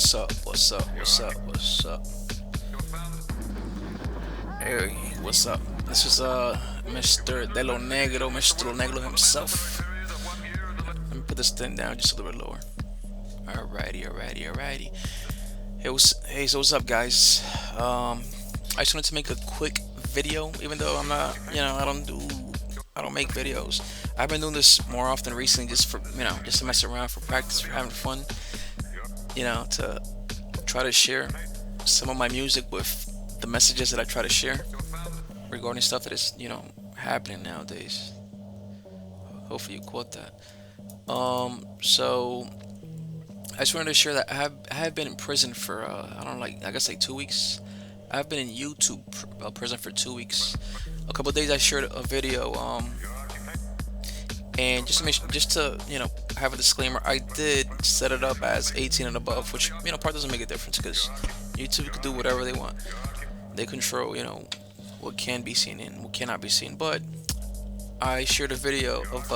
What's up? What's up? What's up? What's up? Hey, what's up? This is Mr. De Lo Negro, Mr. Lo Negro himself. Let me put this thing down just a little bit lower. Alrighty. So what's up, guys? I just wanted to make a quick video, even though I'm not, I don't make videos. I've been doing this more often recently, just for, just to mess around, for practice, for having fun, to try to share some of my music with the messages that I try to share regarding stuff that is, happening nowadays. Hopefully you caught that. So I just wanted to share that I have been in prison for I don't know, I guess like 2 weeks. I've been in YouTube prison for 2 weeks. A couple of days I shared a video, and just to have a disclaimer, I did set it up as 18 and above, which part doesn't make a difference because YouTube can do whatever they want. They control what can be seen and what cannot be seen. But I shared a video of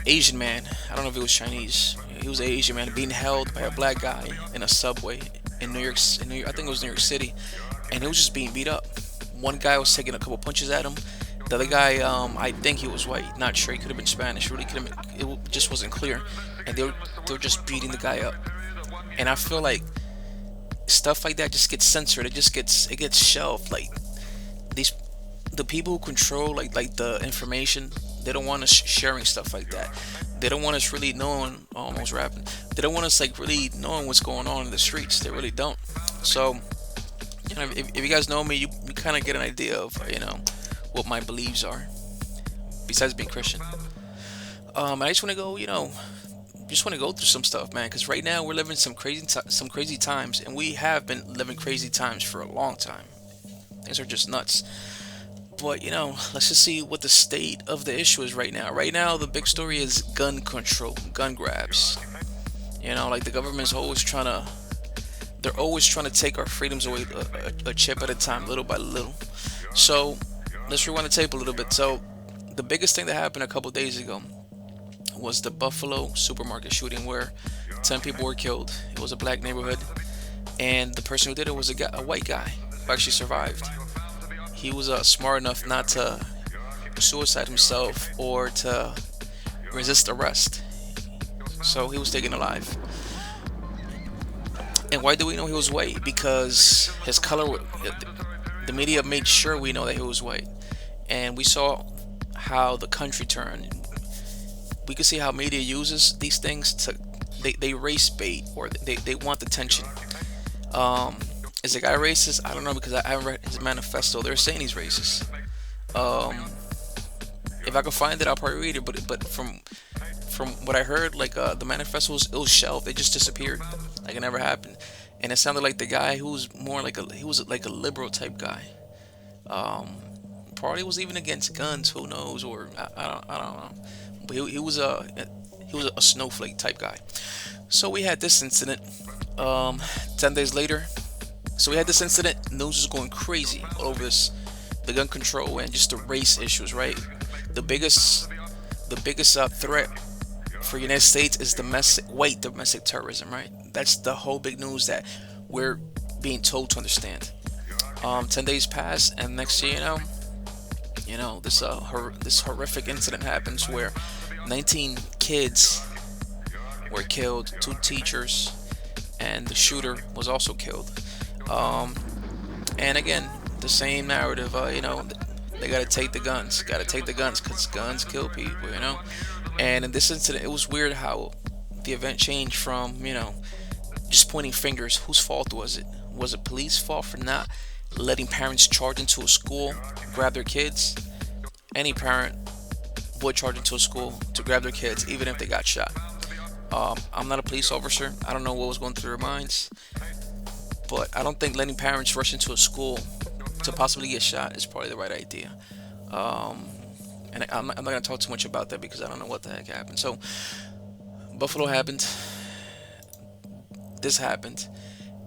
Asian man. I don't know if it was Chinese. He was an Asian man being held by a black guy in a subway in New York. I think it was New York City, and he was just being beat up. One guy was taking a couple punches at him. The other guy, I think he was white. Not sure. He could have been Spanish. Really could have been. It just wasn't clear. And they were just beating the guy up. And I feel like stuff like that just gets censored. It gets shelved. Like the people who control the information, they don't want us sharing stuff like that. They don't want us really knowing. Almost rapping. They don't want us really knowing what's going on in the streets. They really don't. So if you guys know me, you kind of get an idea of what my beliefs are. Besides being Christian, I just want to go just want to go through some stuff, man. Because right now we're living some crazy times, and we have been living crazy times for a long time. Things are just nuts. But let's just see what the state of the issue is right now. Right now, the big story is gun control, gun grabs. The government's always trying to. They're always trying to take our freedoms away, a chip at a time, little by little. So let's rewind the tape a little bit. So the biggest thing that happened a couple days ago was the Buffalo supermarket shooting, where 10 people were killed. It was a black neighborhood, and the person who did it was a white guy who actually survived. He was smart enough not to suicide himself or to resist arrest, so he was taken alive. And why do we know he was white? Because his color, the media made sure we know that he was white. And we saw how the country turned. We could see how media uses these things to, they race bait, or they want attention. Is the guy racist? I don't know, because I haven't read his manifesto. They're saying he's racist. If I could find it, I'll probably read it. But from what I heard, the manifesto was shelved. It just disappeared, like it never happened. And it sounded like the guy who was more he was like a liberal type guy. Probably was even against guns. Who knows? Or I don't know. But he was a snowflake type guy. So we had this incident. 10 days later. So we had this incident. News was going crazy all over the gun control and just the race issues. Right. The biggest threat for United States is domestic terrorism, right? That's the whole big news that we're being told to understand. 10 days pass, and next thing this horrific incident happens where 19 kids were killed, 2 teachers, and the shooter was also killed. And again, the same narrative. They gotta take the guns, because guns kill people. And in this incident, it was weird how the event changed from, just pointing fingers. Whose fault was it? Was it police fault for not letting parents charge into a school, grab their kids? Any parent would charge into a school to grab their kids, even if they got shot. I'm not a police officer. I don't know what was going through their minds. But I don't think letting parents rush into a school to possibly get shot is probably the right idea. And I'm not going to talk too much about that because I don't know what the heck happened. So Buffalo happened. This happened,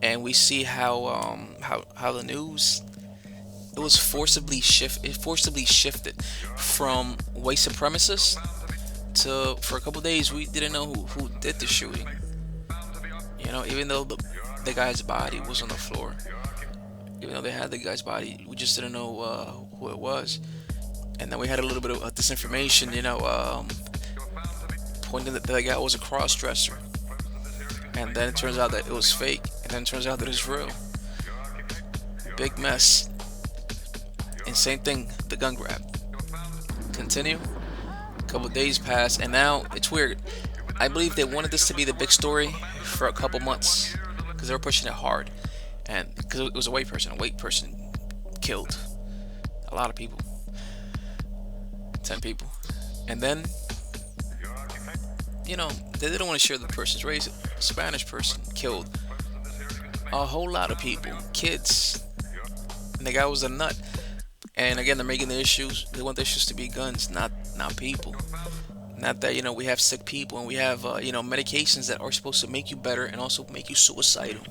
and we see how the news, it forcibly shifted from white supremacists to, for a couple days, we didn't know who did the shooting. Even though the guy's body was on the floor, even though they had the guy's body, we just didn't know who it was. And then we had a little bit of disinformation, pointing that the guy was a cross dresser. And then it turns out that it was fake. And then it turns out that it's real. Big mess. And same thing, the gun grab. Continue. A couple days pass, and now it's weird. I believe they wanted this to be the big story for a couple months because they were pushing it hard, and because it was a white person killed a lot of people, 10 people, and then they didn't want to share the person's race. Spanish person killed a whole lot of people, kids, and the guy was a nut. And again, they're making the issues. They want the issues to be guns, not people. Not that we have sick people and we have medications that are supposed to make you better and also make you suicidal.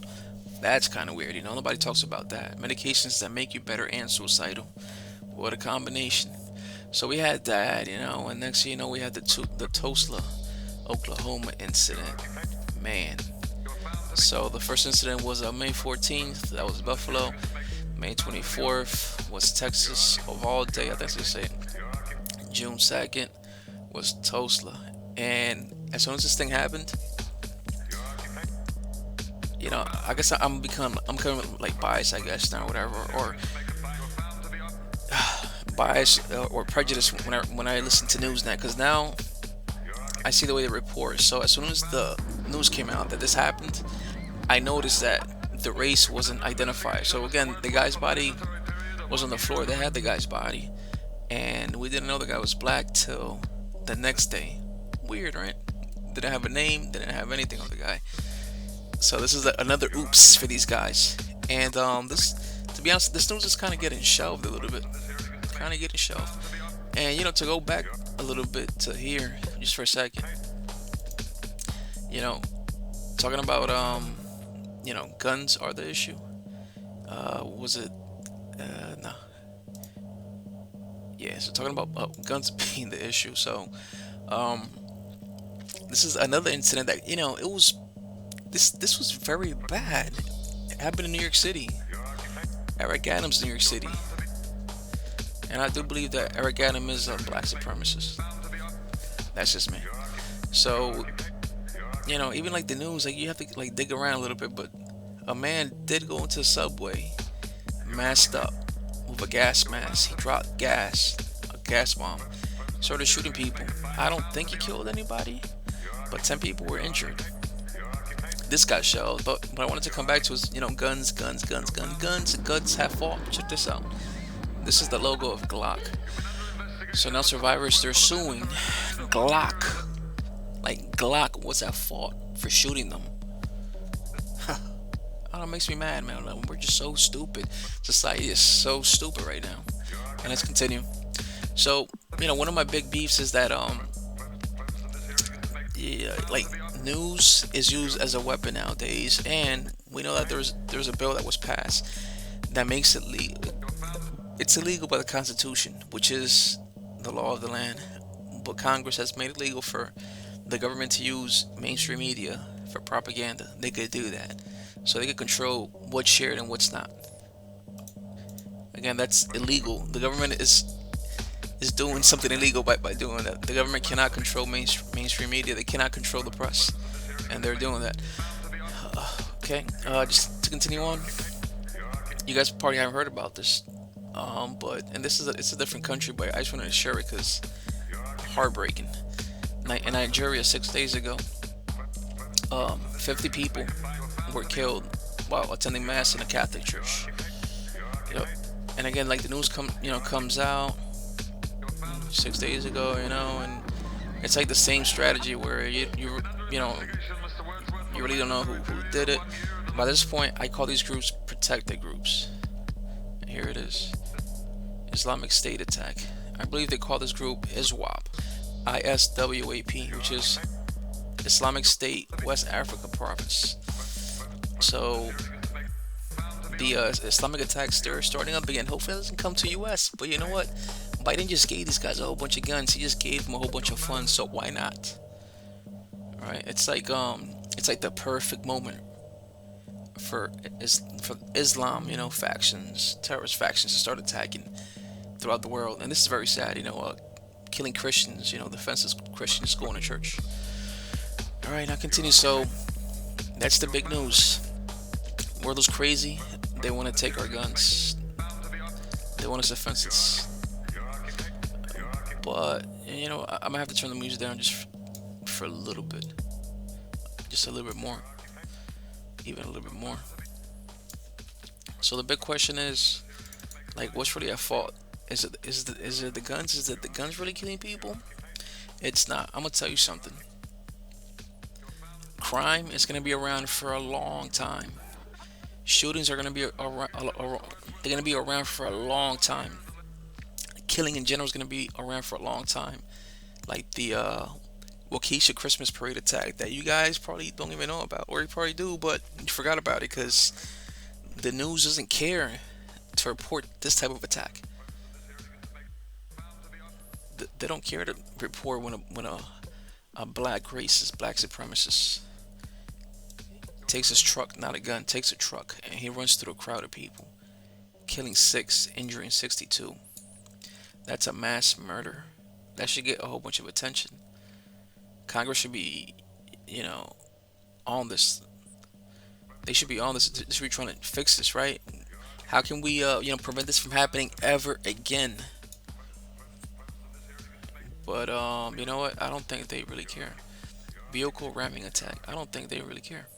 That's kind of weird. Nobody talks about that. Medications that make you better and suicidal. What a combination. So we had that, and next thing you know, we had the Tulsa, Oklahoma incident. Man. So the first incident was May 14th. That was Buffalo. May 24th was Texas, Uvalde, I think they say. June 2nd was Tulsa. And as soon as this thing happened, I guess I'm becoming like biased, I guess, now, whatever, or biased or prejudiced when I listen to Newsnet, because now I see the way they report. So as soon as the news came out that this happened, I noticed that the race wasn't identified. So again, the guy's body was on the floor. They had the guy's body, and we didn't know the guy was black till the next day. Weird, right? Didn't have a name, didn't have anything on the guy. So this is another oops for these guys. And this, to be honest, this news is kind of getting shelved a little bit. And to go back a little bit to here, just for a second. Talking about guns are the issue. Was it? No. Yeah, so talking about guns being the issue. So, this is another incident that it was. This was very bad. It happened in New York City. Eric Adams, New York City, and I do believe that Eric Adams is a black supremacist. That's just me. So, even like the news, like you have to dig around a little bit, but a man did go into the subway, masked up with a gas mask. He dropped a gas bomb, started shooting people. I don't think he killed anybody, but 10 people were injured. This got shelled, but what I wanted to come back to is, guns have fault. Check this out. This is the logo of Glock. So now survivors, they're suing Glock. Like Glock was at fault for shooting them. Oh, it makes me mad, man. We're just so stupid. Society is so stupid right now. And let's continue. So, one of my big beefs is that news is used as a weapon nowadays, and we know that there's a bill that was passed that makes it legal. It's illegal by the Constitution, which is the law of the land, but Congress has made it legal for the government to use mainstream media for propaganda. They could do that, so they could control what's shared and what's not. Again, that's illegal. The government is doing something illegal by doing that. The government cannot control mainstream media. They cannot control the press, and they're doing that. Okay, just to continue on, you guys probably haven't heard about this, but this is it's a different country, but I just wanted to share it because heartbreaking. In Nigeria, 6 days ago, 50 people were killed while attending mass in a Catholic church. Yep. And again, like the news comes out 6 days ago, and it's like the same strategy where you really don't know who did it. By this point, I call these groups protected groups. And here it is: Islamic State attack. I believe they call this group ISWAP, ISWAP, which is Islamic State West Africa Province. So the Islamic attacks, they're starting up again. Hopefully it doesn't come to US, but you know what? Biden just gave these guys a whole bunch of guns. He just gave them a whole bunch of funds, so why not? All right, it's like the perfect moment for Islam, factions, terrorist factions to start attacking throughout the world, and this is very sad. Killing Christians, defenseless Christians going to church. All right, now continue. So that's the big news. World is crazy. They want to take our guns. They want us defenseless. But I'm gonna have to turn the music down just for a little bit, just a little bit more, even a little bit more. So the big question is, like, what's really at fault? Is it the guns? Is it the guns really killing people? It's not. I'm gonna tell you something. Crime is gonna be around for a long time. Shootings are gonna be around. They're gonna be around for a long time. Killing in general is gonna be around for a long time. Like the Waukesha Christmas parade attack that you guys probably don't even know about, or you probably do, but you forgot about it because the news doesn't care to report this type of attack. They don't care to report when a black racist, black supremacist takes his truck, not a gun, takes a truck, and he runs through a crowd of people, killing six, injuring 62. That's a mass murder. That should get a whole bunch of attention. Congress should be, you know, on this. They should be on this. They should be trying to fix this, right? How can we, prevent this from happening ever again? But you know what? I don't think they really care. Vehicle ramming attack. I don't think they really care.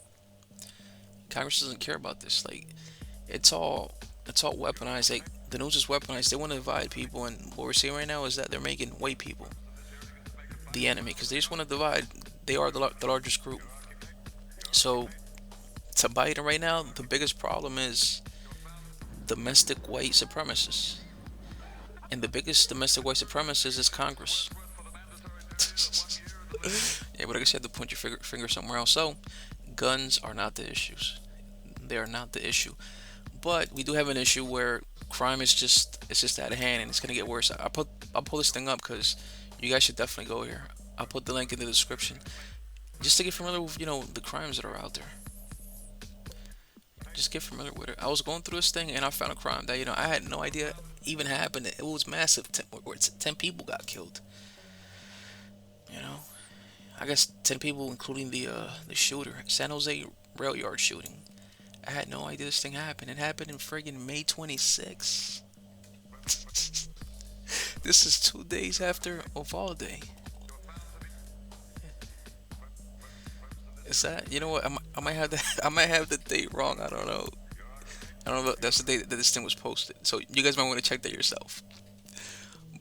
Congress doesn't care about this. Like, it's all weaponized. Like, the news is weaponized. They want to divide people, and what we're seeing right now is that they're making white people the enemy because they just want to divide. They are the largest group. So to Biden right now, the biggest problem is domestic white supremacists, and the biggest domestic white supremacist is Congress. Yeah, but I guess you have to point your finger somewhere else. So guns are not the issues. They are not the issue. But we do have an issue where crime is just out of hand and it's gonna get worse. I'll pull this thing up because you guys should definitely go here. I'll put the link in the description just to get familiar with the crimes that are out there. Just get familiar with it. I was going through this thing and I found a crime that I had no idea even happened. It was massive. Where 10 people got killed. You know, I guess 10 people, including the shooter, San Jose rail yard shooting. I had no idea this thing happened. It happened in friggin' May 26th. This is 2 days after Uvalde. Is that what? I might have I might have the date wrong. I don't know. I don't know if that's the date that this thing was posted. So you guys might want to check that yourself.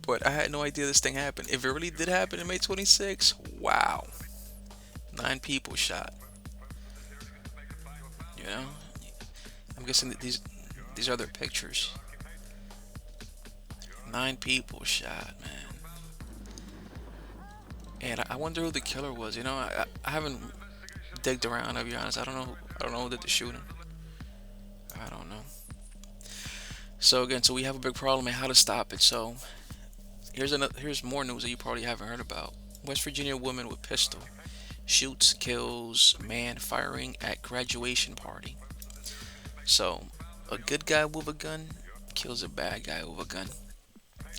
But I had no idea this thing happened. If it really did happen in May 26th, wow. 9 people shot. You know? I'm guessing that these are their pictures. 9 people shot, man. And I wonder who the killer was. I haven't digged around. I'll be honest. I don't know. I don't know who did the shooting. I don't know. So again, we have a big problem and how to stop it. So here's more news that you probably haven't heard about. West Virginia woman with pistol shoots, kills man firing at graduation party. So a good guy with a gun kills a bad guy with a gun.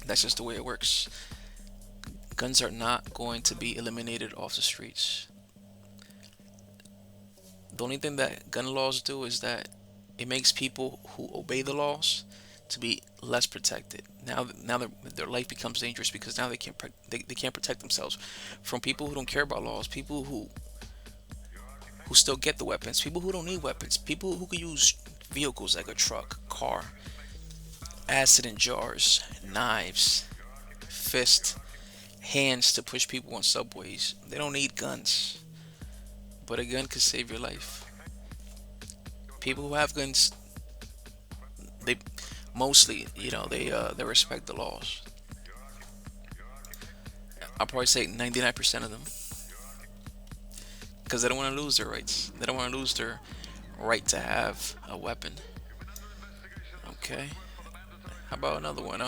That's just the way it works. Guns are not going to be eliminated off the streets. The only thing that gun laws do is that it makes people who obey the laws to be less protected. Now their life becomes dangerous because now they can't protect themselves from people who don't care about laws, people who still get the weapons, people who don't need weapons, people who can use vehicles like a truck, car, acid in jars, knives, fist, hands to push people on subways. They don't need guns, but a gun could save your life. People who have guns, they mostly, they respect the laws. I'll probably say 99% of them, because they don't want to lose their rights. They don't want to lose their right to have a weapon. Okay. How about another one?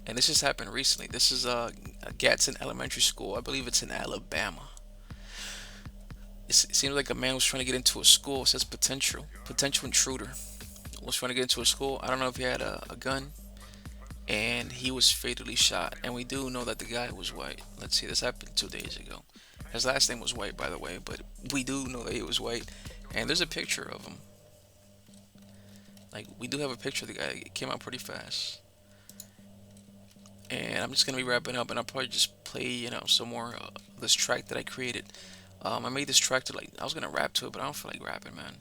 And this just happened recently. This is a Gadsden Elementary School. I believe it's in Alabama. It seems like a man was trying to get into a school. It says potential intruder was trying to get into a school. I don't know if he had a gun, and he was fatally shot. And we do know that the guy was white. Let's see, this happened 2 days ago. His last name was White, by the way, but we do know that he was white. And there's a picture of him. Like, we do have a picture of the guy. It came out pretty fast. And I'm just gonna be wrapping up, and I'll probably just play, some more this track that I created. I made this track to, like, I was gonna rap to it, but I don't feel like rapping, man.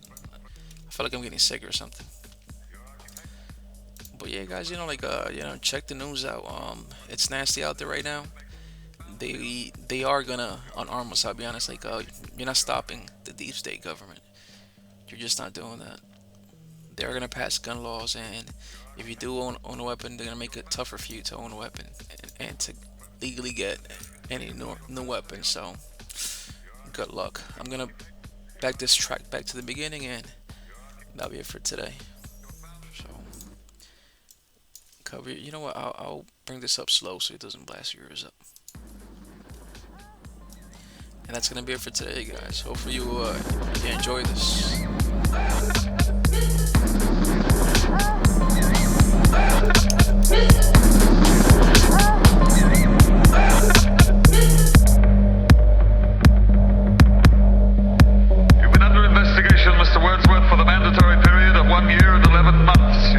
I feel like I'm getting sick or something. But yeah, guys, check the news out. It's nasty out there right now. They are gonna unarm us. I'll be honest. Like, you're not stopping the deep state government. You're just not doing that. They're gonna pass gun laws, and if you do own a weapon, they're gonna make it tougher for you to own a weapon and to legally get any new weapon. So, good luck. I'm gonna back this track back to the beginning, and that'll be it for today. So, cover. You know what? I'll bring this up slow so it doesn't blast your ears up. And that's gonna be it for today, guys. Hopefully you enjoy this. You've been under investigation, Mr. Wordsworth, for the mandatory period of 1 year and 11 months.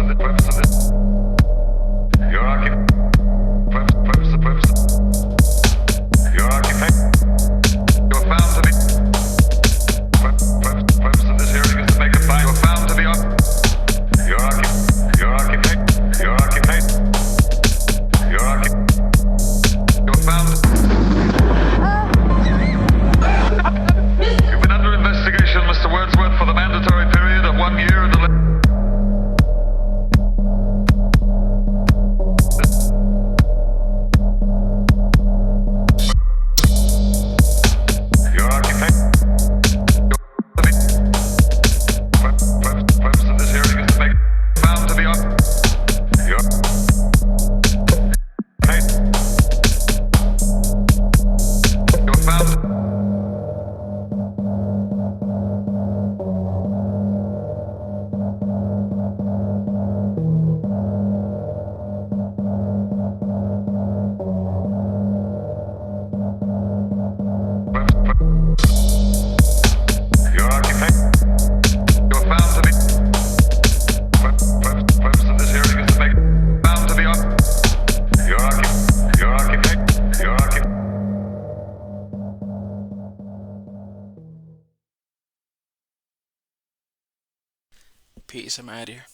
The purpose of this. Your occupation. You are found to be. Purpose of this hearing is to make a fine. You are found to be. Your occupation. You are found. You've been under investigation, Mr. Wordsworth, for the mandatory period of 1 year and 11. Peace. I'm out of here.